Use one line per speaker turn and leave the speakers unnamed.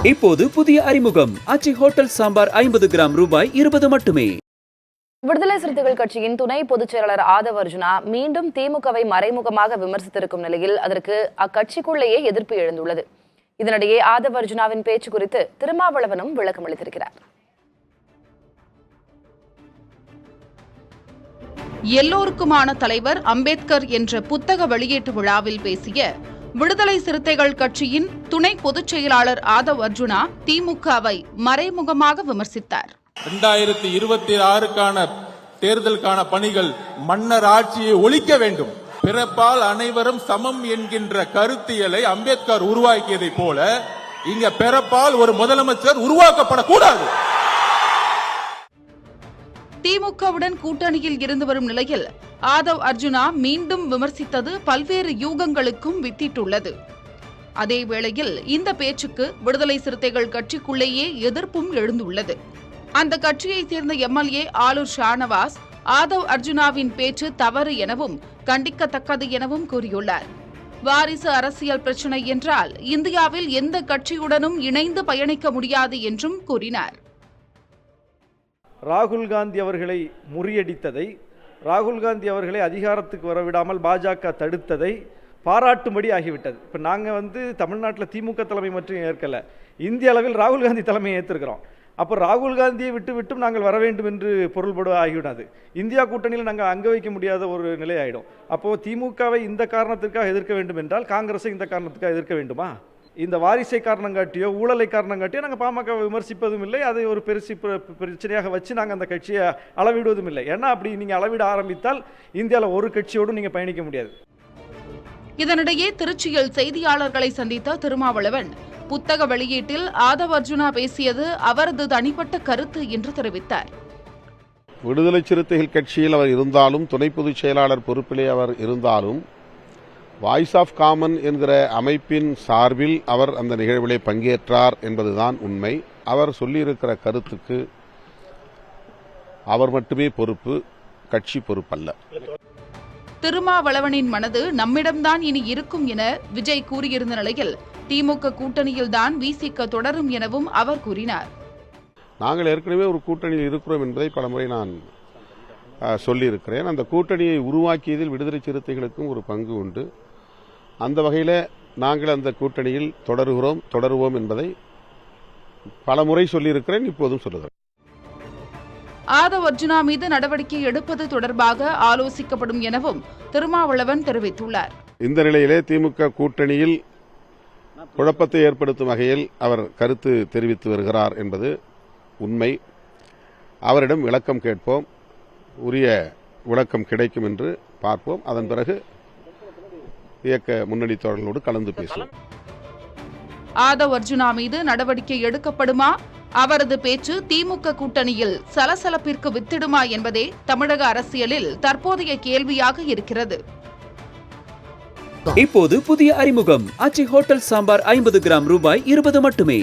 இப்போது புதிய அறிமுகம் ஆச்சி ஹோட்டல் சாம்பார் 50 கிராம் ரூபாய் 20 மட்டுமே.
விடுதலை சிறுத்தைகள் கட்சியின் துணை பொதுச் செயலாளர் ஆதவ் அர்ஜுனா மீண்டும் திமுகவை மறைமுகமாக விமர்சித்திருக்கும் நிலையில் அதற்கு அக்கட்சிக்குள்ளேயே எதிர்ப்பு எழுந்துள்ளது. இதனிடையே ஆதவ் அர்ஜுனாவின் பேச்சு குறித்து திருமாவளவனும் விளக்கம் அளித்திருக்கிறார்.
எல்லோருக்குமான தலைவர் அம்பேத்கர் என்ற புத்தக வெளியீட்டு விழாவில் பேசிய விடுதலை சிறுத்தைகள் கட்சியின் துணை பொதுச் செயலாளர் ஆதவ் அர்ஜுனா திமுகவை மறைமுகமாக விமர்சித்தார்.
2026க்கான தேர்தலுக்கான பணிகள் மன்னர் ஆட்சியை ஒழிக்க வேண்டும், பிறப்பால் அனைவரும் சமம் என்கின்ற கருத்தியலை அம்பேத்கர் உருவாக்கியதை போல இங்க பிறப்பால் ஒரு முதலமைச்சர் உருவாக்கப்படக்கூடாது.
திமுகவுடன் கூட்டணியில் இருந்து வரும் நிலையில் ஆதவ் அர்ஜுனா மீண்டும் விமர்சித்தது பல்வேறு யூகங்களுக்கும் வித்திட்டுள்ளது. அதேவேளையில் இந்த பேச்சுக்கு விடுதலை சிறுத்தைகள் கட்சிக்குள்ளேயே எதிர்ப்பும் எழுந்துள்ளது. அந்த கட்சியைச் சேர்ந்த எம்எல்ஏ ஆலூர் ஷானவாஸ் ஆதவ் அர்ஜுனாவின் பேச்சு தவறு எனவும் கண்டிக்கத்தக்கது எனவும் கூறியுள்ளார். வாரிசு அரசியல் பிரச்சினை என்றால் இந்தியாவில் எந்த கட்சியுடனும் இணைந்து பயணிக்க முடியாது என்றும் கூறினார்.
ராகுல் காந்தி அவர்களை முறியடித்ததை, ராகுல் காந்தி அவர்களை அதிகாரத்துக்கு வரவிடாமல் பாஜக தடுத்ததை பாராட்டும்படி ஆகிவிட்டது. இப்போ நாங்கள் தமிழ்நாட்டில் திமுக தலைமை மற்றும் ஏற்கலை, இந்திய அளவில் ராகுல் காந்தி தலைமையை ஏற்றிருக்கிறோம். அப்போ ராகுல் காந்தியை விட்டும் நாங்கள் வர வேண்டும் என்று பொருள்பட ஆகிவிடாது. இந்தியா கூட்டணியில் நாங்கள் அங்க வைக்க முடியாத ஒரு நிலை ஆகிடும். அப்போது திமுகவை இந்த காரணத்திற்காக எதிர்க்க வேண்டும் என்றால் காங்கிரஸை இந்த காரணத்துக்காக எதிர்க்க வேண்டுமா? இந்த வாரிசை காரணம் காட்டியோ ஊழலை காரணம் காட்டியோ நாங்கள் பாமக விமர்சிப்பதும் இல்லை, அதை ஒரு பிரச்சனையாக வச்சு நாங்கள் அந்த கட்சியை அளவிடுவதும் இல்லை. ஏன்னா அப்படி நீங்கள் அளவிட ஆரம்பித்தால் இந்தியாவில் ஒரு கட்சியோடு நீங்கள் பயணிக்க முடியாது.
இதனிடையே திருச்சியில் செய்தியாளர்களை சந்தித்த திருமாவளவன் புத்தக வெளியீட்டில் ஆதவ் அர்ஜுனா பேசியது அவரது தனிப்பட்ட கருத்து என்று தெரிவித்தார்.
விடுதலை சிறுத்தைகள் கட்சியில் அவர் இருந்தாலும், துணை பொதுச் செயலாளர் பொறுப்பிலே அவர் இருந்தாலும், வாய்ஸ் ஆஃப் காமன் என்கிற அமைப்பின் சார்பில் அவர் அந்த நிகழ்விலே பங்கேற்றார் என்பதுதான் உண்மை. அவர் சொல்லியிருக்கிற கருத்துக்கு அவர் மட்டுமே பொறுப்பு, கட்சி பொறுப்பல்ல.
திருமாவளவனின் மனது நம்மிடம்தான் இனி இருக்கும் என விஜய் கூறியிருந்த நிலையில் திமுக கூட்டணியில்தான் விசிக தொடரும் எனவும் அவர் கூறினார்.
நாங்கள் ஏற்கனவே ஒரு கூட்டணியில் இருக்கிறோம் என்பதை பலமுறை நான் சொல்லியிருக்கிறேன். அந்த கூட்டணியை உருவாக்கியதில் விடுதலை சிறுத்தைகளுக்கும் ஒரு பங்கு உண்டு. அந்த வகையில் நாங்கள் அந்த கூட்டணியில் தொடருவோம் என்பதை பலமுறை சொல்லியிருக்கிறேன், இப்போதும் சொல்லுகிறேன்.
ஆதவ் அர்ஜுனா மீது நடவடிக்கை எடுப்பது தொடர்பாக ஆலோசிக்கப்படும் எனவும் திருமாவளவன் தெரிவித்துள்ளார்.
இந்த நிலையிலே திமுக கூட்டணியில் குழப்பத்தை ஏற்படுத்தும் வகையில் அவர் கருத்து தெரிவித்து வருகிறார் என்பது உண்மை. அவரிடம் விளக்கம் கேட்போம், உரிய விளக்கம் கிடைக்கும் என்று பார்ப்போம். அதன் பிறகு இயக்க முன்னணி தோழர்களோடு கலந்து பேசுவோம்.
ஆதவ் அர்ஜுனா மீது நடவடிக்கை எடுக்கப்படுமா, அவரது பேச்சு திமுக கூட்டணியில் சலசலப்பிற்கு வித்திடுமா என்பதே தமிழக அரசியலில் தற்போதைய கேள்வியாக இருக்கிறது.
இப்போது புதிய அறிமுகம் ஆச்சி ஹோட்டல் சாம்பார் 50 கிராம் ரூபாய் 20 மட்டுமே.